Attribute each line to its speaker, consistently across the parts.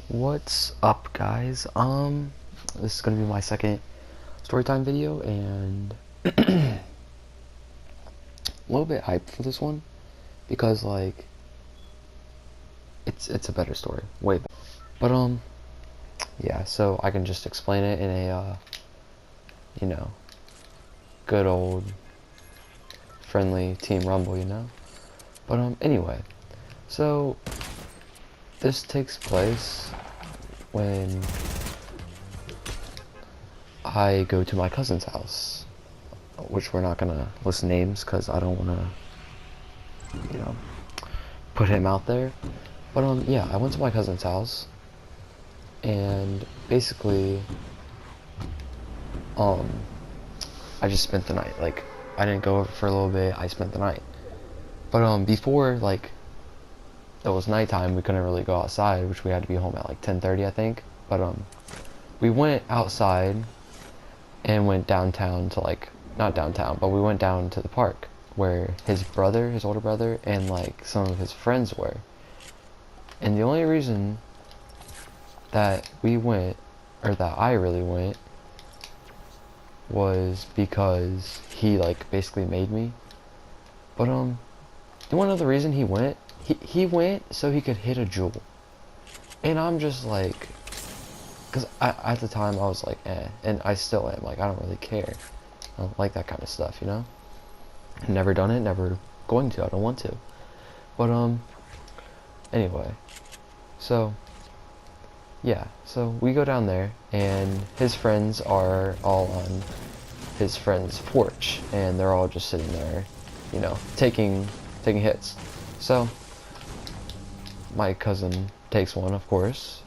Speaker 1: What's up, guys? This is gonna be my second storytime video, and a little bit hyped for this one because, like, it's a better story, way better. But yeah. So I can just explain it in a good old friendly team rumble, But anyway, so this takes place when I go to my cousin's house, which we're not gonna list names because I don't wanna, put him out there. But yeah, I went to my cousin's house, and basically, I just spent the night. Like, I didn't go over for a little bit. I spent the night. But before, like, it was nighttime, we couldn't really go outside, which we had to be home at like 10:30, I think. But we went outside and went downtown to, like, not downtown, but we went down to the park where his older brother, and like some of his friends were. And the only reason that we went, or that I really went, was because he, like, basically made me. But you wanna know the reason he went? He went so he could hit a jewel. And I'm just like, because at the time I was like, and I still am, like, I don't really care. I don't like that kind of stuff, I've never done it, never going to, I don't want to. But anyway, so yeah, so we go down there, and his friends are all on his friend's porch, and they're all just sitting there, taking hits. So my cousin takes one, of course,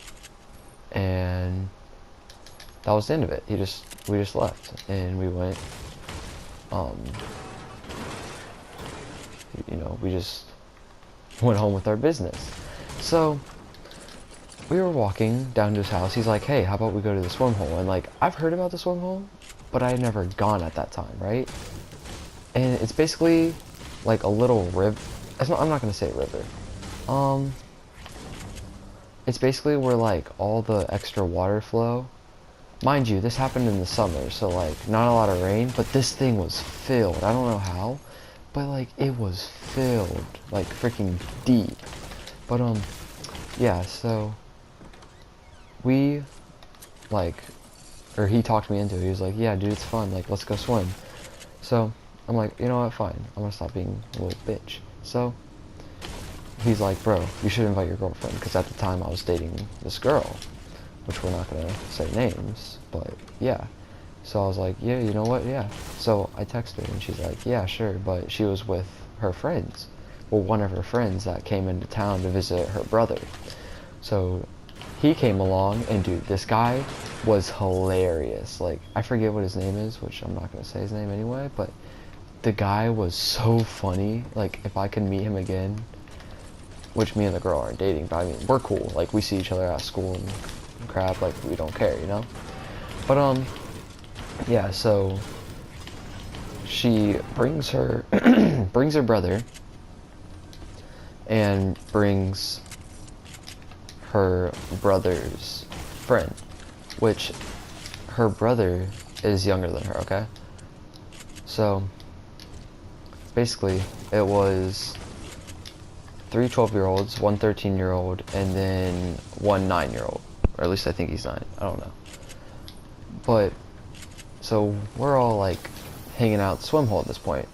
Speaker 1: and that was the end of it. We just left, and we went, we just went home with our business. So we were walking down to his house. He's like, hey, how about we go to the swim hole? And, like, I've heard about the swim hole, but I had never gone at that time, right? And it's basically like a little river. I'm not gonna say river. It's basically where, like, all the extra water flow. Mind you, this happened in the summer, so, like, not a lot of rain, but this thing was filled. I don't know how, but, like, it was filled, like, freaking deep. But yeah, so we, like, or he talked me into it. He was like, yeah, dude, it's fun, like, let's go swim. So I'm like, you know what, fine, I'm gonna stop being a little bitch. So he's like, bro, you should invite your girlfriend, because at the time I was dating this girl, which we're not gonna say names, but yeah. So I was like, yeah, you know what, yeah. So I texted her, and she's like, yeah, sure, but she was with her friends. Well, one of her friends that came into town to visit her brother. So he came along, and dude, this guy was hilarious. Like, I forget what his name is, which I'm not gonna say his name anyway, but the guy was so funny. Like, if I could meet him again, which me and the girl aren't dating, but I mean, we're cool. Like, we see each other at school and crap, like, we don't care, But yeah, so she brings her brings her brother, and brings her brother's friend, which her brother is younger than her, okay? So basically it was 3 12-year-olds, 1 13-year-old, and then 1 9-year-old. Or at least I think he's 9. I don't know. But so we're all, like, hanging out at the swim hole at this point.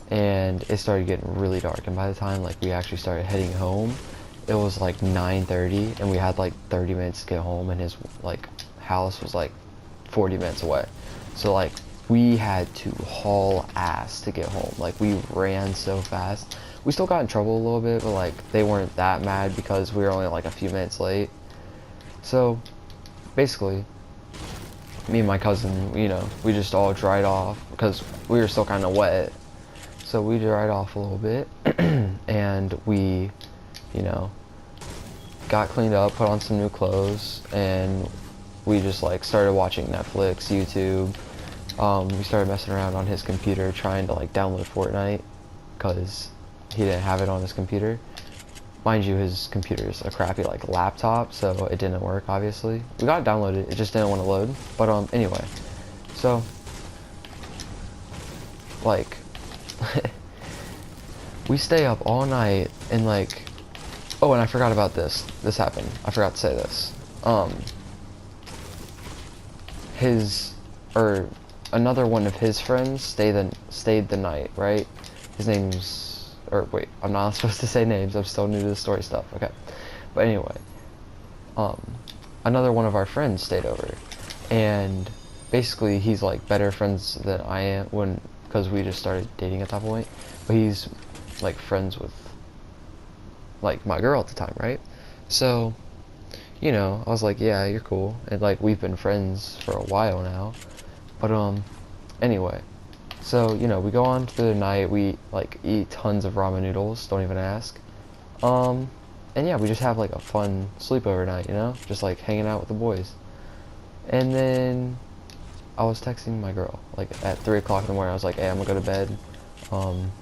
Speaker 1: And it started getting really dark, and by the time, like, we actually started heading home, it was like 9:30, and we had like 30 minutes to get home, and his, like, house was like 40 minutes away. So, like, we had to haul ass to get home. Like, we ran so fast. We still got in trouble a little bit, but, like, they weren't that mad because we were only like a few minutes late. So basically, me and my cousin, we just all dried off because we were still kind of wet. So we dried off a little bit, and we, got cleaned up, put on some new clothes, and we just, like, started watching Netflix, YouTube. We started messing around on his computer, trying to, like, download Fortnite, because he didn't have it on his computer. mind you, his computer's a crappy like laptop, so it didn't work. Obviously, we got it downloaded, it just didn't want to load. But anyway, so like we stay up all night and like, oh, and I forgot about this. This happened. I forgot to say this. Another one of his friends stayed the night, right? His name's, or wait, I'm not supposed to say names. I'm still new to the story stuff. Okay, but anyway, another one of our friends stayed over, and basically he's like better friends than I am because we just started dating at that point. But he's like friends with like my girl at the time, right? So, you know, I was like, yeah, you're cool, and like we've been friends for a while now. But anyway, so you know, we go on through the night, we like eat tons of ramen noodles, don't even ask. And yeah, we just have like a fun sleepover night, you know, just like hanging out with the boys. And then I was texting my girl like at 3 o'clock in the morning. I was like, hey, I'm gonna go to bed.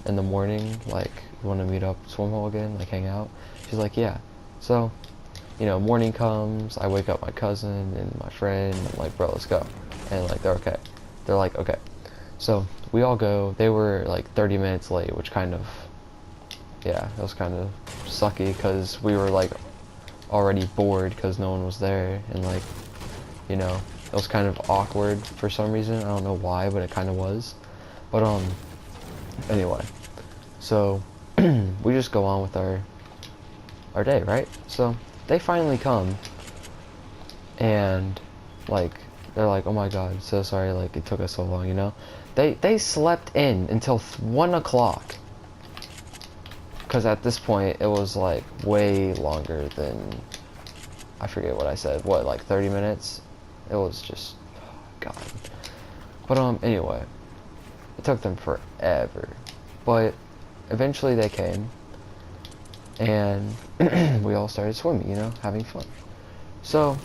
Speaker 1: In the morning, like, you want to meet up, swim hole again, like hang out? She's like, yeah. So, you know, morning comes, I wake up my cousin and my friend, I'm like, bro, let's go. And like, they're okay. They're like, okay. So we all go. They were like 30 minutes late, which kind of, yeah, it was kind of sucky because we were like already bored because no one was there, and like, you know, it was kind of awkward for some reason. I don't know why, but it kind of was. But anyway, so we just go on with our day, right? So they finally come, and like, they're like, oh my god, so sorry, like it took us so long, you know. They slept in until 1 o'clock, because at this point it was like way longer than, I forget what I said, what, like 30 minutes. It was just, oh god. But anyway, it took them forever, but eventually they came, and we all started swimming, you know, having fun. So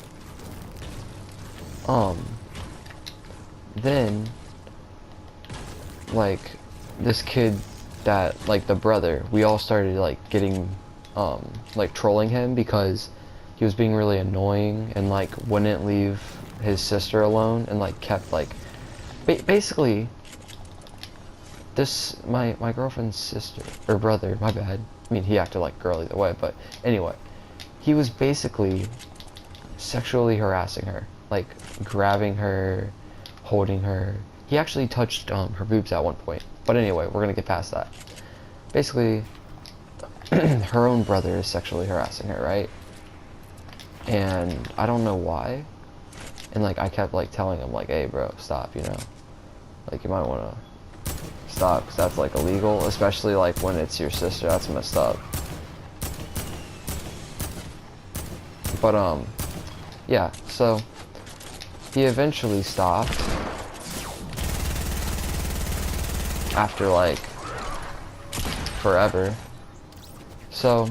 Speaker 1: then like this kid that, like the brother, we all started like getting like trolling him because he was being really annoying and like wouldn't leave his sister alone, and like kept like basically this my girlfriend's sister or brother, my bad, I mean he acted like a girl either way, but anyway, he was basically sexually harassing her, like grabbing her, holding her. He actually touched her boobs at one point. But anyway, we're gonna get past that. Basically, her own brother is sexually harassing her, right? And I don't know why. And like I kept like telling him like, hey bro, stop, you know? Like you might wanna stop, because that's like illegal, especially like when it's your sister. That's messed up. But yeah, so he eventually stopped after like forever. So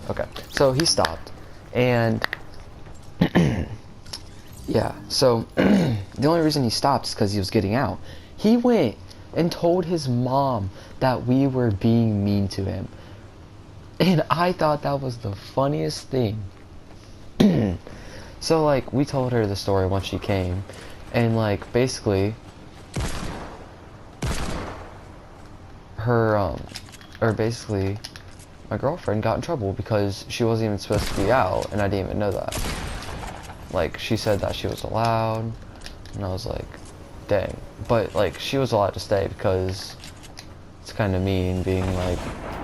Speaker 1: okay, so he stopped, and yeah, so the only reason he stopped is because he was getting out. He went and told his mom that we were being mean to him, and I thought that was the funniest thing. So like we told her the story once she came, and like basically her or basically my girlfriend got in trouble because she wasn't even supposed to be out, and I didn't even know that. Like she said that she was allowed, and I was like, dang. But like she was allowed to stay because it's kind of mean being like,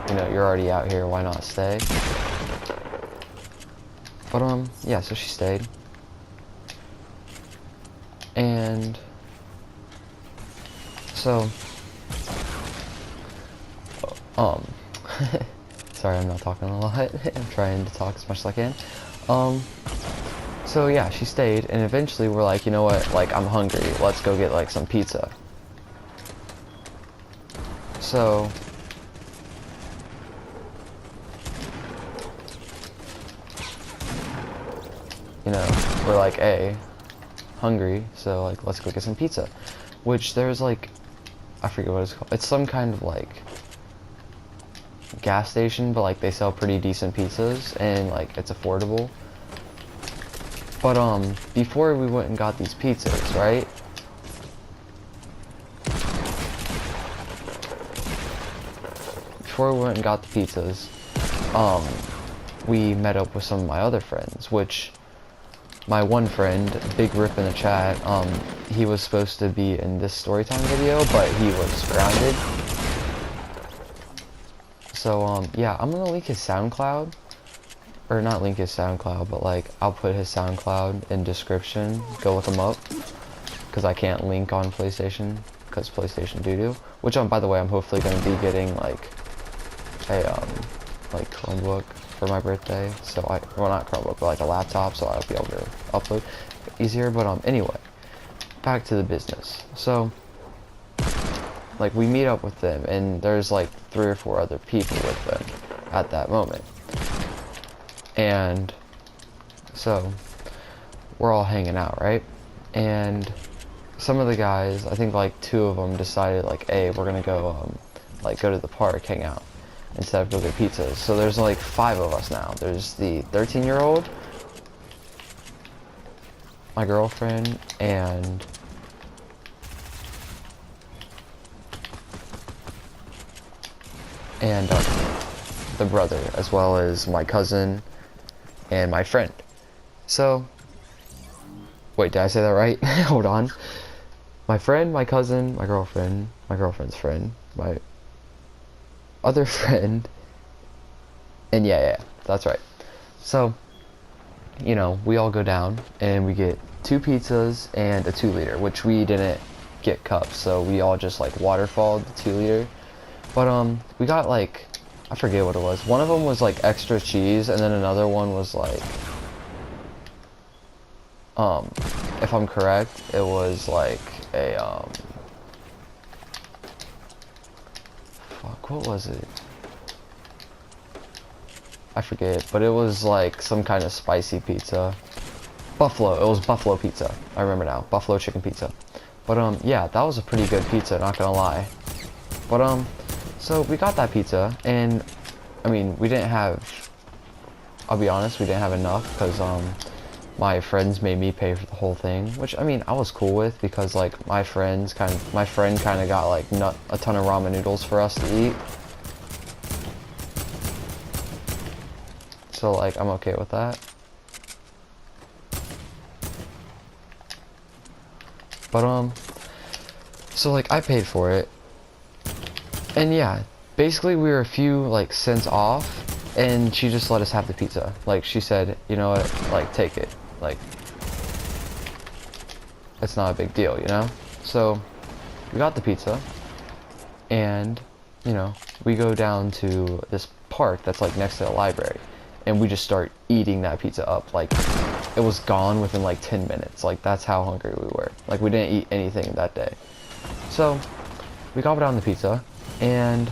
Speaker 1: you know, you're already out here, why not stay? But yeah, so she stayed. And so sorry, I'm not talking a lot. I'm trying to talk as much as I can. So yeah, she stayed, and eventually we're like, you know what, like I'm hungry, let's go get like some pizza. So you know, we're like, hey, hungry, so like let's go get some pizza. Which there's like, I forget what it's called. It's some kind of like gas station, but like they sell pretty decent pizzas and like it's affordable. But before we went and got these pizzas, right? Before we went and got the pizzas, we met up with some of my other friends, which my one friend, big rip in the chat, he was supposed to be in this storytime video, but he was grounded. So, yeah, I'm gonna link his SoundCloud. Or not link his SoundCloud, but like, I'll put his SoundCloud in description. Go look him up. Because I can't link on PlayStation, because PlayStation doo-doo. Which, by the way, I'm hopefully gonna be getting, like, a, like, Chromebook for my birthday. So well, not Chromebook, but like a laptop, so I'll be able to upload easier. But, anyway. Back to the business. So, like, we meet up with them, and there's, like, 3 or 4 other people with them at that moment. And so we're all hanging out, right? And some of the guys, I think like 2 of them decided like, hey, we're gonna go like go to the park, hang out instead of go get pizzas. So there's like 5 of us now. There's the 13-year-old, my girlfriend, and the brother, as well as my cousin and my friend. So, wait, did I say that right? Hold on. My friend, my cousin, my girlfriend's friend, my other friend, and yeah, that's right. So, you know, we all go down, and we get 2 pizzas and a 2-liter, which we didn't get cups, so we all just, like, waterfalled the 2-liter. But, we got, like, I forget what it was. One of them was like extra cheese, and then another one was like, if I'm correct, it was like a, fuck, what was it? I forget, but it was like some kind of spicy pizza. Buffalo, it was buffalo pizza. I remember now, buffalo chicken pizza. But, yeah, that was a pretty good pizza, not gonna lie. But, so we got that pizza, and I mean, we didn't have, I'll be honest, we didn't have enough, because my friends made me pay for the whole thing, which I mean, I was cool with, because like my friend kind of got like a ton of ramen noodles for us to eat. So like, I'm okay with that. But so like, I paid for it. And yeah, basically we were a few like cents off, and she just let us have the pizza. Like, she said, you know what, like, take it. Like, it's not a big deal, you know? So we got the pizza, and you know, we go down to this park that's like next to the library, and we just start eating that pizza up. Like, it was gone within like 10 minutes. Like, that's how hungry we were. Like, we didn't eat anything that day. So we gobbled down the pizza, and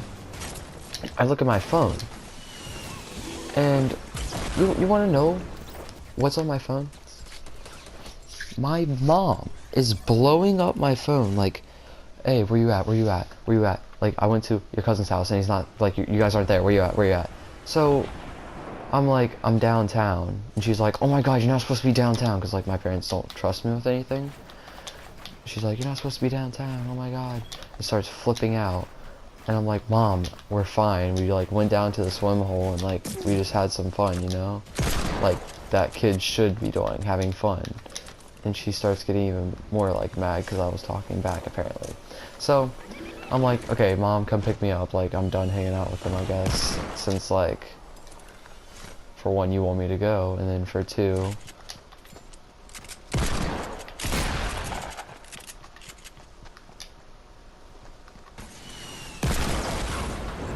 Speaker 1: I look at my phone, and you want to know what's on my phone? My mom is blowing up my phone like, hey, where you at, where you at, where you at? Like, I went to your cousin's house, and he's not, like, you guys aren't there, where you at, where you at? So I'm like, I'm downtown, and she's like, oh my god, you're not supposed to be downtown, because like my parents don't trust me with anything. She's like, you're not supposed to be downtown, oh my god. It starts flipping out. And I'm like, Mom, we're fine. We like went down to the swim hole, and like we just had some fun, you know? Like that kid should be doing, having fun. And she starts getting even more like mad because I was talking back, apparently. So I'm like, okay, Mom, come pick me up. Like, I'm done hanging out with them, I guess. Since like, for 1, you want me to go, and then for 2,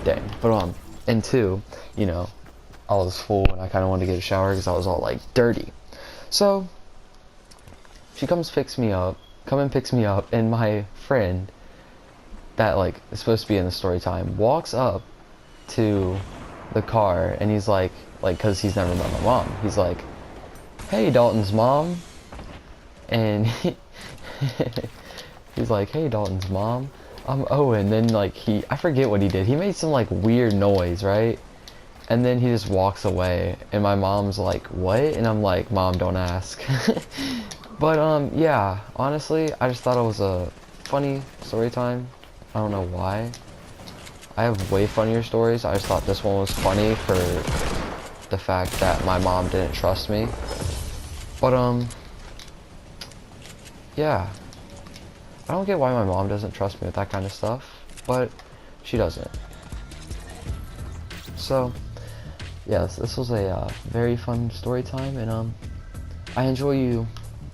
Speaker 1: dang. But and 2, you know, I was full and I kind of wanted to get a shower because I was all like dirty. So she come and picks me up, and my friend that like is supposed to be in the story time walks up to the car, and he's like, cause he's never met my mom. He's like, hey, Dalton's mom, and he's like, hey, Dalton's mom. Owen, then like I forget what he did. He made some like weird noise, right? And then he just walks away, and my mom's like, what? And I'm like, Mom, don't ask. But yeah, honestly, I just thought it was a funny story time. I don't know why. I have way funnier stories. I just thought this one was funny for the fact that my mom didn't trust me. But yeah. I don't get why my mom doesn't trust me with that kind of stuff, but she doesn't. So, yes, this was a very fun story time, and I enjoy you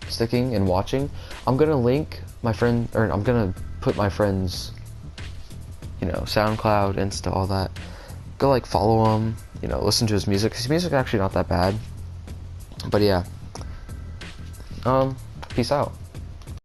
Speaker 1: sticking and watching. I'm gonna link my friend, or I'm gonna put my friend's, SoundCloud, Insta, all that. Go like follow him, listen to his music. His music's actually not that bad. But yeah, peace out.